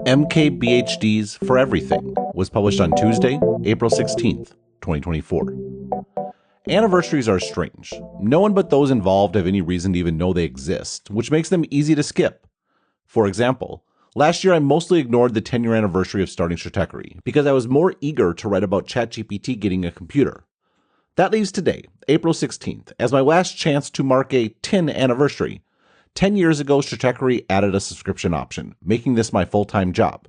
MKBHDs For Everything was published on Tuesday, April 16th, 2024. Anniversaries are strange. No one but those involved have any reason to even know they exist, which makes them easy to skip. For example, last year I mostly ignored the 10-year anniversary of starting Stratechery because I was more eager to write about ChatGPT getting a computer. That leaves today, April 16th, as my last chance to mark a 10 anniversary. 10 years ago, Stratechery added a subscription option, making this my full-time job.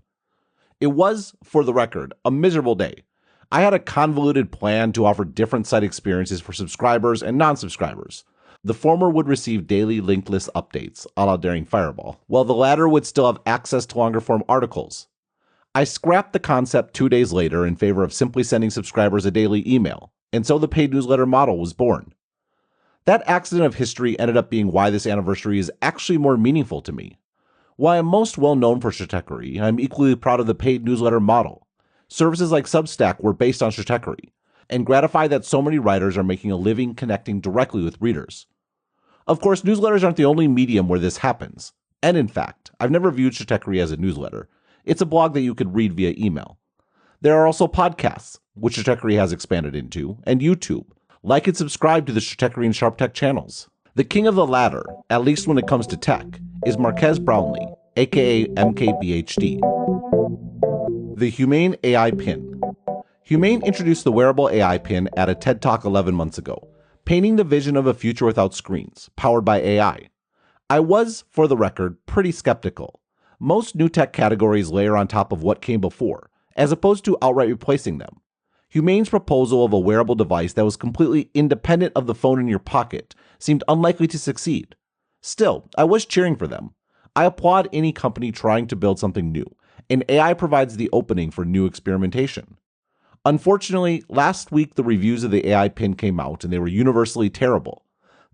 It was, for the record, a miserable day. I had a convoluted plan to offer different site experiences for subscribers and non-subscribers. The former would receive daily linked list updates, a la Daring Fireball, while the latter would still have access to longer-form articles. I scrapped the concept 2 days later in favor of simply sending subscribers a daily email, and so the paid newsletter model was born. That accident of history ended up being why this anniversary is actually more meaningful to me. While I'm most well known for Stratechery, I'm equally proud of the paid newsletter model. Services like Substack were based on Stratechery, and gratified that so many writers are making a living connecting directly with readers. Of course, newsletters aren't the only medium where this happens, and in fact, I've never viewed Stratechery as a newsletter. It's a blog that you could read via email. There are also podcasts, which Stratechery has expanded into, and YouTube. Like and subscribe to the Stratechery and Sharp Tech channels. The king of the latter, at least when it comes to tech, is Marques Brownlee, aka MKBHD. The Humane AI Pin. Humane introduced the wearable AI Pin at a TED Talk 11 months ago, painting the vision of a future without screens, powered by AI. I was, for the record, pretty skeptical. Most new tech categories layer on top of what came before, as opposed to outright replacing them. Humane's proposal of a wearable device that was completely independent of the phone in your pocket seemed unlikely to succeed. Still, I was cheering for them. I applaud any company trying to build something new, and AI provides the opening for new experimentation. Unfortunately, last week the reviews of the AI Pin came out and they were universally terrible.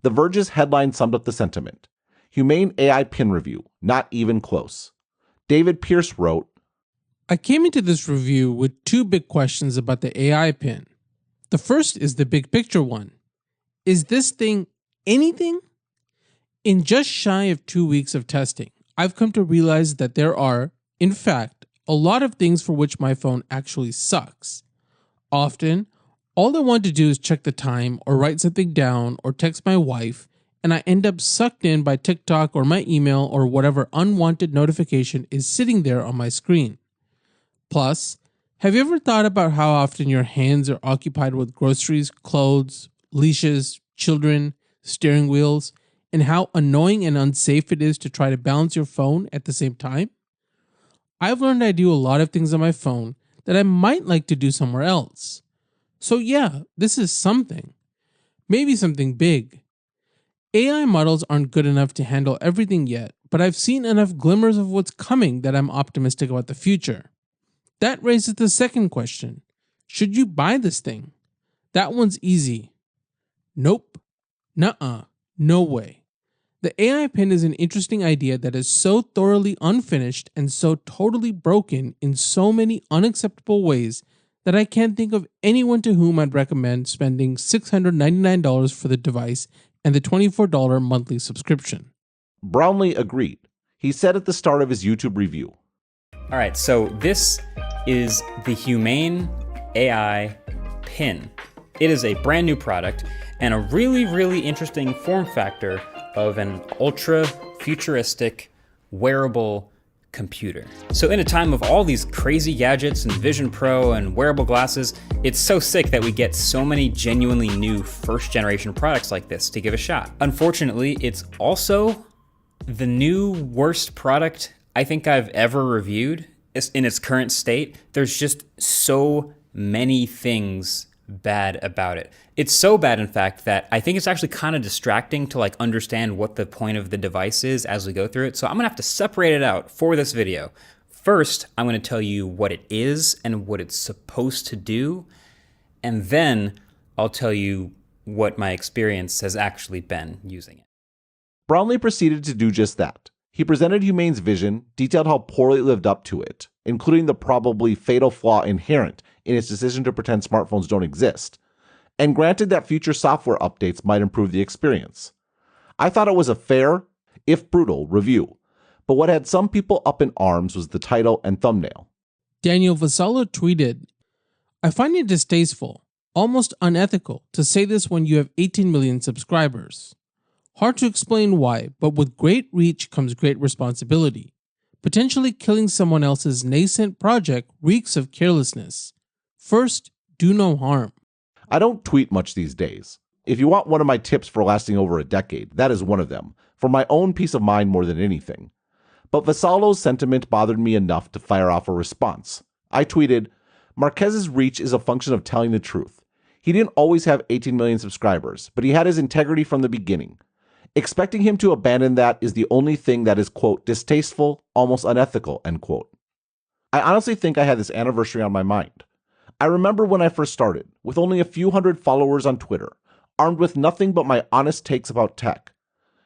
The Verge's headline summed up the sentiment. Humane AI Pin review, not even close. David Pierce wrote, I came into this review with two big questions about the AI Pin. The first is the big picture one. Is this thing anything? In just shy of 2 weeks of testing, I've come to realize that there are, in fact, a lot of things for which my phone actually sucks. Often, all I want to do is check the time or write something down or text my wife, and I end up sucked in by TikTok or my email or whatever unwanted notification is sitting there on my screen. Plus, have you ever thought about how often your hands are occupied with groceries, clothes, leashes, children, steering wheels, and how annoying and unsafe it is to try to balance your phone at the same time? I've learned I do a lot of things on my phone that I might like to do somewhere else. So yeah, this is something. Maybe something big. AI models aren't good enough to handle everything yet, but I've seen enough glimmers of what's coming that I'm optimistic about the future. That raises the second question. Should you buy this thing? That one's easy. Nope. Nuh-uh. No way. The AI Pin is an interesting idea that is so thoroughly unfinished and so totally broken in so many unacceptable ways that I can't think of anyone to whom I'd recommend spending $699 for the device and the $24 monthly subscription. Brownlee agreed. He said at the start of his YouTube review, All right, so this is the Humane AI Pin. It is a brand new product and a really, really interesting form factor of an ultra futuristic wearable computer. So in a time of all these crazy gadgets and Vision Pro and wearable glasses, it's so sick that we get so many genuinely new first generation products like this to give a shot. Unfortunately, it's also the new worst product I think I've ever reviewed in its current state. There's just so many things bad about it. It's so bad, in fact, that I think it's actually kind of distracting to understand what the point of the device is as we go through it. So I'm gonna have to separate it out for this video. First, I'm gonna tell you what it is and what it's supposed to do. And then I'll tell you what my experience has actually been using it. Brownlee proceeded to do just that. He presented Humane's vision, detailed how poorly it lived up to it, including the probably fatal flaw inherent in its decision to pretend smartphones don't exist, and granted that future software updates might improve the experience. I thought it was a fair, if brutal, review, but what had some people up in arms was the title and thumbnail. Daniel Vasallo tweeted, "I find it distasteful, almost unethical, to say this when you have 18 million subscribers. Hard to explain why, but with great reach comes great responsibility. Potentially killing someone else's nascent project reeks of carelessness. First, do no harm." I don't tweet much these days. If you want one of my tips for lasting over a decade, that is one of them, for my own peace of mind more than anything. But Vasallo's sentiment bothered me enough to fire off a response. I tweeted, "Marquez's reach is a function of telling the truth. He didn't always have 18 million subscribers, but he had his integrity from the beginning. Expecting him to abandon that is the only thing that is, quote, distasteful, almost unethical, end quote." I honestly think I had this anniversary on my mind. I remember when I first started, with only a few hundred followers on Twitter, armed with nothing but my honest takes about tech.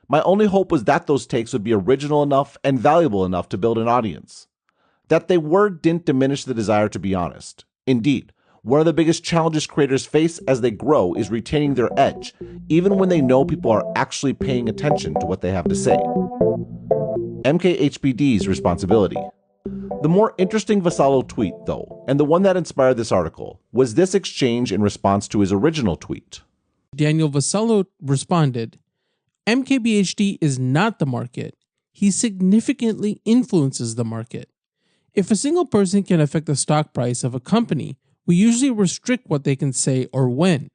My only hope was that those takes would be original enough and valuable enough to build an audience. That they were didn't diminish the desire to be honest. Indeed, one of the biggest challenges creators face as they grow is retaining their edge, even when they know people are actually paying attention to what they have to say. MKBHDs Responsibility. The more interesting Vasallo tweet, though, and the one that inspired this article, was this exchange in response to his original tweet. Daniel Vasallo responded, "MKBHD is not the market. He significantly influences the market. If a single person can affect the stock price of a company, we usually restrict what they can say or when.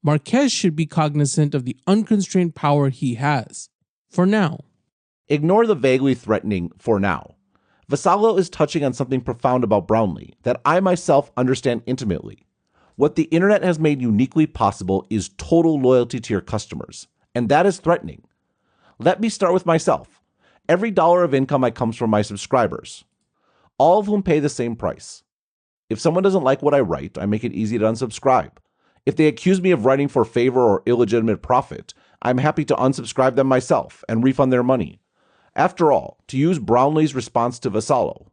Marquez should be cognizant of the unconstrained power he has. For now." Ignore the vaguely threatening "for now." Vasallo is touching on something profound about Brownlee that I myself understand intimately. What the internet has made uniquely possible is total loyalty to your customers, and that is threatening. Let me start with myself. Every dollar of income comes from my subscribers, all of whom pay the same price. If someone doesn't like what I write, I make it easy to unsubscribe. If they accuse me of writing for favor or illegitimate profit, I'm happy to unsubscribe them myself and refund their money. After all, to use Brownlee's response to Vasallo,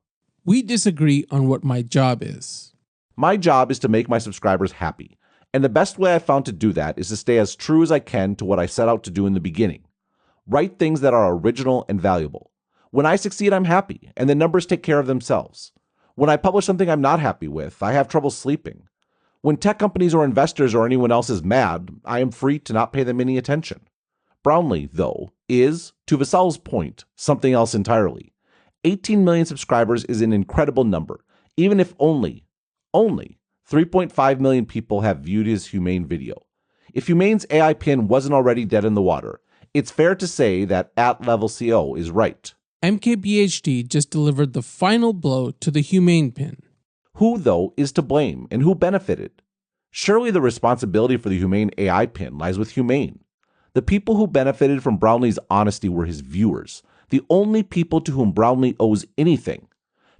"We disagree on what my job is." My job is to make my subscribers happy, and the best way I've found to do that is to stay as true as I can to what I set out to do in the beginning. Write things that are original and valuable. When I succeed, I'm happy, and the numbers take care of themselves. When I publish something I'm not happy with, I have trouble sleeping. When tech companies or investors or anyone else is mad, I am free to not pay them any attention. Brownlee, though, is, to Vasallo's point, something else entirely. 18 million subscribers is an incredible number, even if only 3.5 million people have viewed his Humane video. If Humane's AI Pin wasn't already dead in the water, it's fair to say that @LevelCO is right. MKBHD just delivered the final blow to the Humane Pin. Who, though, is to blame and who benefited? Surely the responsibility for the Humane AI Pin lies with Humane. The people who benefited from Brownlee's honesty were his viewers, the only people to whom Brownlee owes anything.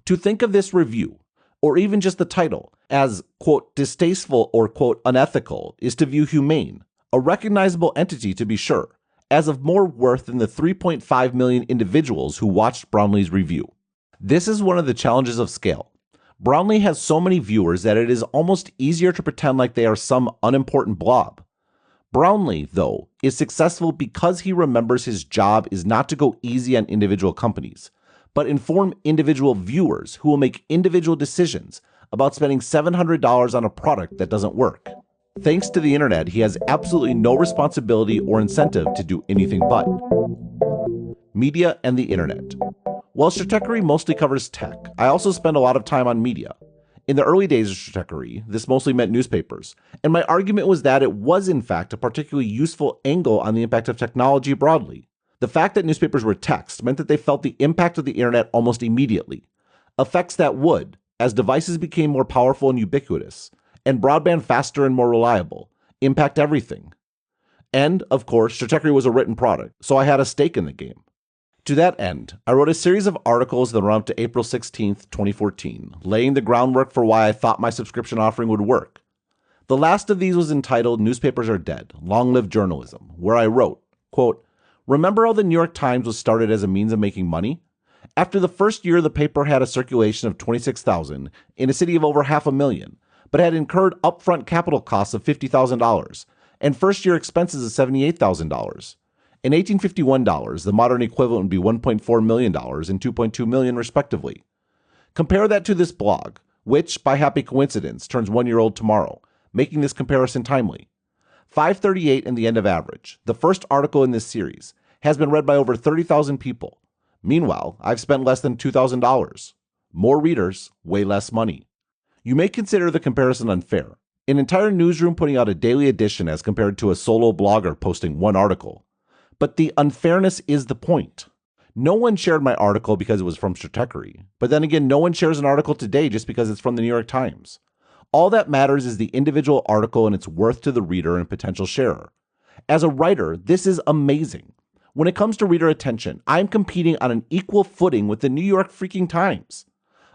To think of this review, or even just the title, as, quote, distasteful or, quote, unethical, is to view Humane, a recognizable entity to be sure, as of more worth than the 3.5 million individuals who watched Brownlee's review. This is one of the challenges of scale. Brownlee has so many viewers that it is almost easier to pretend like they are some unimportant blob. Brownlee, though, is successful because he remembers his job is not to go easy on individual companies, but inform individual viewers who will make individual decisions about spending $700 on a product that doesn't work. Thanks to the internet, he has absolutely no responsibility or incentive to do anything but. Media and the internet. While Stratechery mostly covers tech, I also spend a lot of time on media. In the early days of Stratechery, this mostly meant newspapers, and my argument was that it was in fact a particularly useful angle on the impact of technology broadly. The fact that newspapers were text meant that they felt the impact of the internet almost immediately, effects that would, as devices became more powerful and ubiquitous, and broadband faster and more reliable, impact everything. And, of course, Stratechery was a written product, so I had a stake in the game. To that end, I wrote a series of articles that run up to April 16th, 2014, laying the groundwork for why I thought my subscription offering would work. The last of these was entitled Newspapers Are Dead, Long Live Journalism, where I wrote, quote, "Remember how the New York Times was started as a means of making money? After the first year, the paper had a circulation of 26,000 in a city of over 500,000, but had incurred upfront capital costs of $50,000 and first-year expenses of $78,000. In 1851 dollars, the modern equivalent would be $1.4 million and $2.2 million respectively. Compare that to this blog, which, by happy coincidence, turns 1 year old tomorrow, making this comparison timely. 538 in the end of average, the first article in this series, has been read by over 30,000 people. Meanwhile, I've spent less than $2,000. More readers, way less money. You may consider the comparison unfair. An entire newsroom putting out a daily edition as compared to a solo blogger posting one article. But the unfairness is the point. No one shared my article because it was from Stratechery, but then again, no one shares an article today just because it's from the New York Times. All that matters is the individual article and its worth to the reader and potential sharer. As a writer, this is amazing. When it comes to reader attention, I'm competing on an equal footing with the New York freaking Times.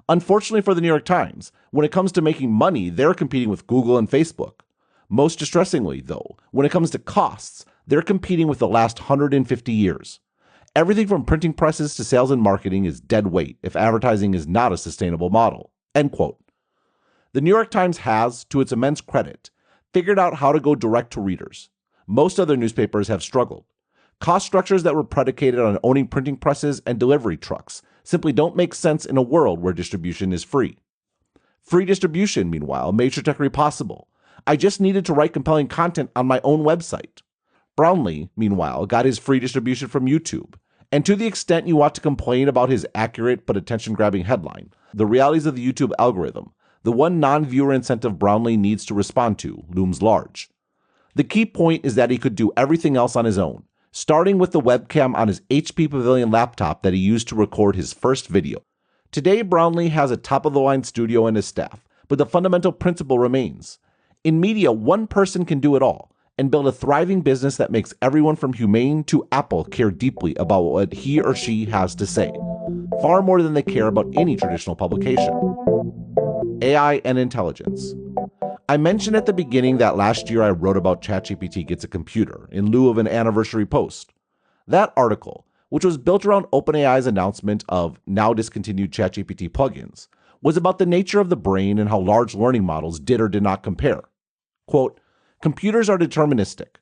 Unfortunately for the New York Times, when it comes to making money, they're competing with Google and Facebook. Most distressingly, though, when it comes to costs, they're competing with the last 150 years. Everything from printing presses to sales and marketing is dead weight if advertising is not a sustainable model. End quote. The New York Times has, to its immense credit, figured out how to go direct to readers. Most other newspapers have struggled. Cost structures that were predicated on owning printing presses and delivery trucks simply don't make sense in a world where distribution is free. Free distribution, meanwhile, made Stratechery possible. I just needed to write compelling content on my own website. Brownlee, meanwhile, got his free distribution from YouTube. And to the extent you want to complain about his accurate but attention-grabbing headline, the realities of the YouTube algorithm, the one non-viewer incentive Brownlee needs to respond to, looms large. The key point is that he could do everything else on his own, starting with the webcam on his HP Pavilion laptop that he used to record his first video. Today, Brownlee has a top-of-the-line studio and a staff, but the fundamental principle remains. In media, one person can do it all, and build a thriving business that makes everyone from Humane to Apple care deeply about what he or she has to say, far more than they care about any traditional publication. AI and intelligence. I mentioned at the beginning that last year I wrote about ChatGPT gets a computer in lieu of an anniversary post. That article, which was built around OpenAI's announcement of now discontinued ChatGPT plugins, was about the nature of the brain and how large learning models did or did not compare. Quote, computers are deterministic.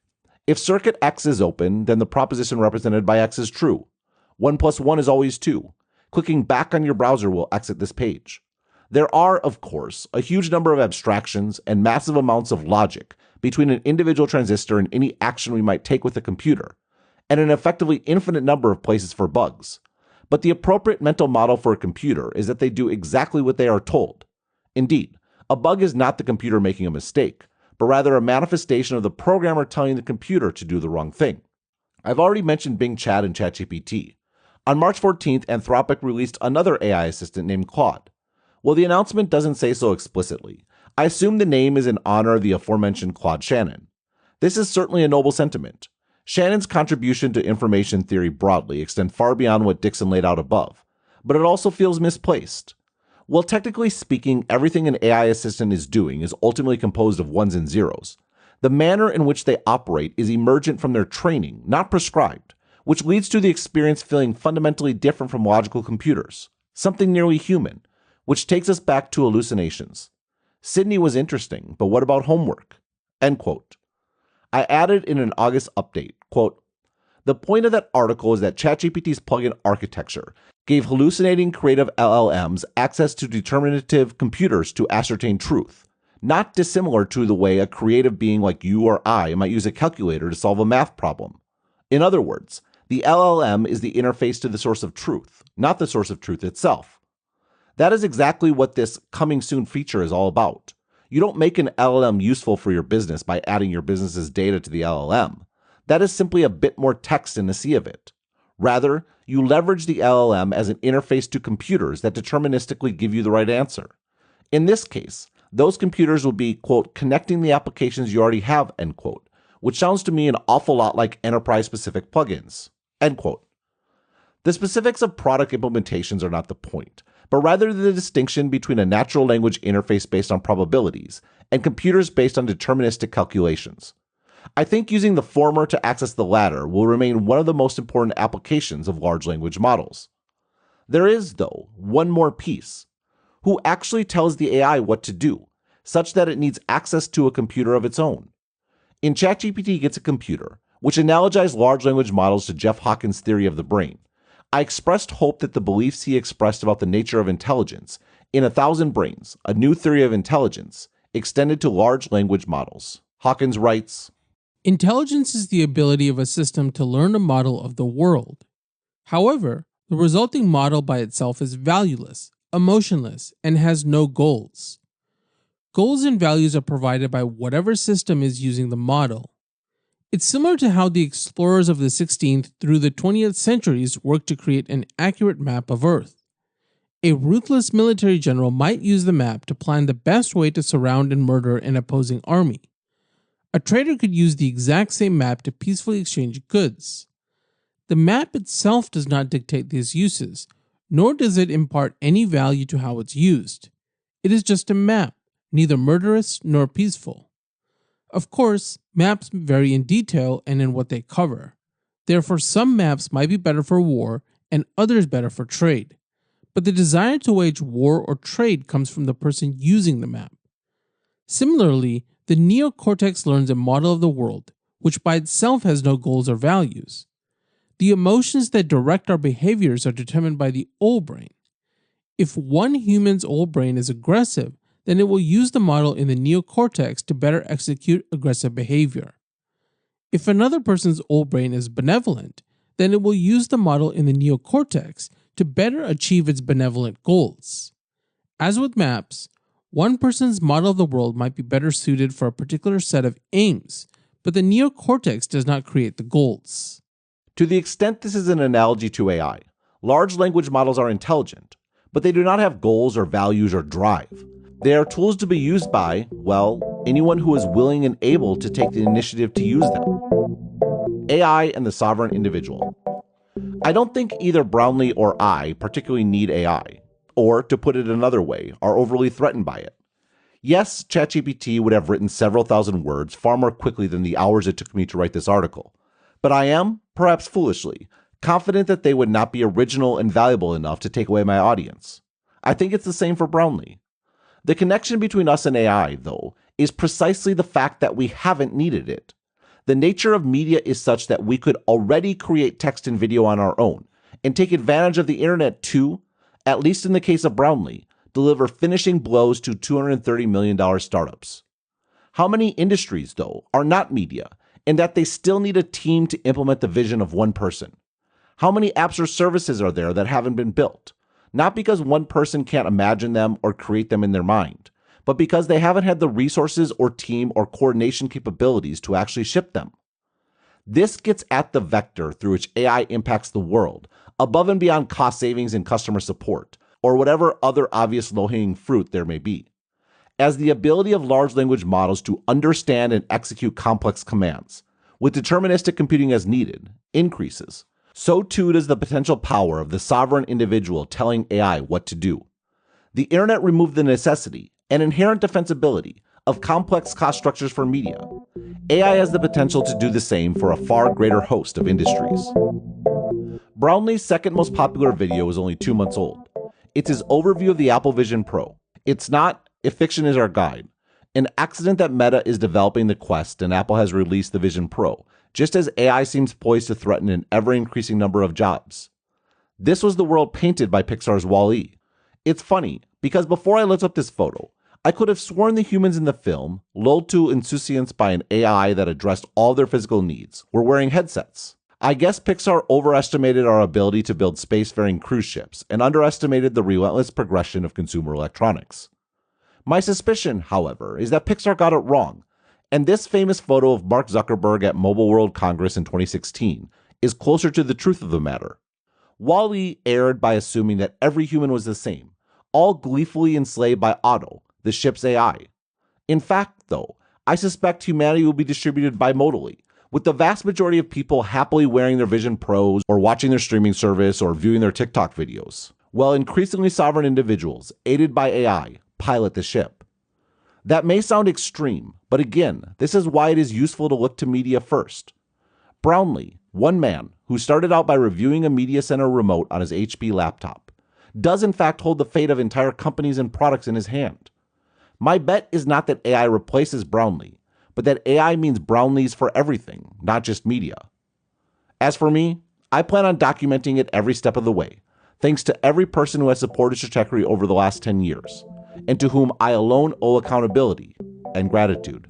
If circuit X is open, then the proposition represented by X is true. 1 + 1 is always 2. Clicking back on your browser will exit this page. There are, of course, a huge number of abstractions and massive amounts of logic between an individual transistor and any action we might take with a computer, and an effectively infinite number of places for bugs. But the appropriate mental model for a computer is that they do exactly what they are told. Indeed, a bug is not the computer making a mistake, but rather a manifestation of the programmer telling the computer to do the wrong thing. I've already mentioned Bing Chat and ChatGPT. On March 14th, Anthropic released another AI assistant named Claude. Well, the announcement doesn't say so explicitly. I assume the name is in honor of the aforementioned Claude Shannon. This is certainly a noble sentiment. Shannon's contribution to information theory broadly extends far beyond what Dixon laid out above, but it also feels misplaced. While technically speaking, everything an AI assistant is doing is ultimately composed of ones and zeros, the manner in which they operate is emergent from their training, not prescribed, which leads to the experience feeling fundamentally different from logical computers, something nearly human, which takes us back to hallucinations. Sydney was interesting, but what about homework? End quote. I added in an August update, quote, the point of that article is that ChatGPT's plugin architecture gave hallucinating creative LLMs access to determinative computers to ascertain truth, not dissimilar to the way a creative being like you or I might use a calculator to solve a math problem. In other words, the LLM is the interface to the source of truth, not the source of truth itself. That is exactly what this coming soon feature is all about. You don't make an LLM useful for your business by adding your business's data to the LLM. That is simply a bit more text in the sea of it. Rather, you leverage the LLM as an interface to computers that deterministically give you the right answer. In this case, those computers will be, quote, connecting the applications you already have, end quote, which sounds to me an awful lot like enterprise-specific plugins, end quote. The specifics of product implementations are not the point, but rather the distinction between a natural language interface based on probabilities and computers based on deterministic calculations. I think using the former to access the latter will remain one of the most important applications of large language models. There is, though, one more piece. Who actually tells the AI what to do, such that it needs access to a computer of its own? In ChatGPT Gets a Computer, which analogized large language models to Jeff Hawkins' theory of the brain. I expressed hope that the beliefs he expressed about the nature of intelligence in 1,000 Brains, a new theory of intelligence, extended to large language models. Hawkins writes, Intelligence is the ability of a system to learn a model of the world. However, the resulting model by itself is valueless, emotionless, and has no goals. Goals and values are provided by whatever system is using the model. It's similar to how the explorers of the 16th through the 20th centuries worked to create an accurate map of Earth. A ruthless military general might use the map to plan the best way to surround and murder an opposing army. A trader could use the exact same map to peacefully exchange goods. The map itself does not dictate these uses, nor does it impart any value to how it's used. It is just a map, neither murderous nor peaceful. Of course, maps vary in detail and in what they cover. Therefore, some maps might be better for war and others better for trade. But the desire to wage war or trade comes from the person using the map. Similarly, the neocortex learns a model of the world, which by itself has no goals or values. The emotions that direct our behaviors are determined by the old brain. If one human's old brain is aggressive, then it will use the model in the neocortex to better execute aggressive behavior. If another person's old brain is benevolent, then it will use the model in the neocortex to better achieve its benevolent goals. As with maps, one person's model of the world might be better suited for a particular set of aims, but the neocortex does not create the goals. To the extent this is an analogy to AI, large language models are intelligent, but they do not have goals or values or drive. They are tools to be used by, well, anyone who is willing and able to take the initiative to use them. AI and the sovereign individual. I don't think either Brownlee or I particularly need AI, or, to put it another way, are overly threatened by it. Yes, ChatGPT would have written several thousand words far more quickly than the hours it took me to write this article, but I am, perhaps foolishly, confident that they would not be original and valuable enough to take away my audience. I think it's the same for Brownlee. The connection between us and AI, though, is precisely the fact that we haven't needed it. The nature of media is such that we could already create text and video on our own, and take advantage of the internet to, at least in the case of Brownlee, deliver finishing blows to $230 million startups. How many industries, though, are not media, and that they still need a team to implement the vision of one person? How many apps or services are there that haven't been built? Not because one person can't imagine them or create them in their mind, but because they haven't had the resources or team or coordination capabilities to actually ship them. This gets at the vector through which AI impacts the world, above and beyond cost savings and customer support, or whatever other obvious low-hanging fruit there may be. As the ability of large language models to understand and execute complex commands, with deterministic computing as needed, increases, so too does the potential power of the sovereign individual telling AI what to do. The internet removed the necessity and inherent defensibility of complex cost structures for media. AI has the potential to do the same for a far greater host of industries. Brownlee's second most popular video is only 2 months old. It's his overview of the Apple Vision Pro. It's not If Fiction Is Our Guide, an accident that Meta is developing the Quest and Apple has released the Vision Pro, just as AI seems poised to threaten an ever-increasing number of jobs. This was the world painted by Pixar's Wall-E. It's funny, because before I looked up this photo, I could have sworn the humans in the film, lulled to insouciance by an AI that addressed all their physical needs, were wearing headsets. I guess Pixar overestimated our ability to build spacefaring cruise ships and underestimated the relentless progression of consumer electronics. My suspicion, however, is that Pixar got it wrong, and this famous photo of Mark Zuckerberg at Mobile World Congress in 2016 is closer to the truth of the matter. Wall-E erred by assuming that every human was the same, all gleefully enslaved by Otto, the ship's AI. In fact, though, I suspect humanity will be distributed bimodally, with the vast majority of people happily wearing their Vision Pros or watching their streaming service or viewing their TikTok videos, while increasingly sovereign individuals, aided by AI, pilot the ship. That may sound extreme, but again, this is why it is useful to look to media first. Brownlee, one man who started out by reviewing a media center remote on his HP laptop, does in fact hold the fate of entire companies and products in his hand. My bet is not that AI replaces Brownlee, but that AI means Brownlees for everything, not just media. As for me, I plan on documenting it every step of the way, thanks to every person who has supported Stratechery over the last 10 years, and to whom I alone owe accountability and gratitude.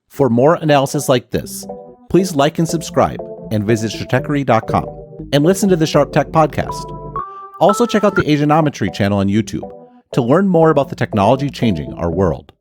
For more analysis like this, please like and subscribe and visit stratechery.com and listen to the Sharp Tech podcast. Also check out the Asianometry channel on YouTube to learn more about the technology changing our world.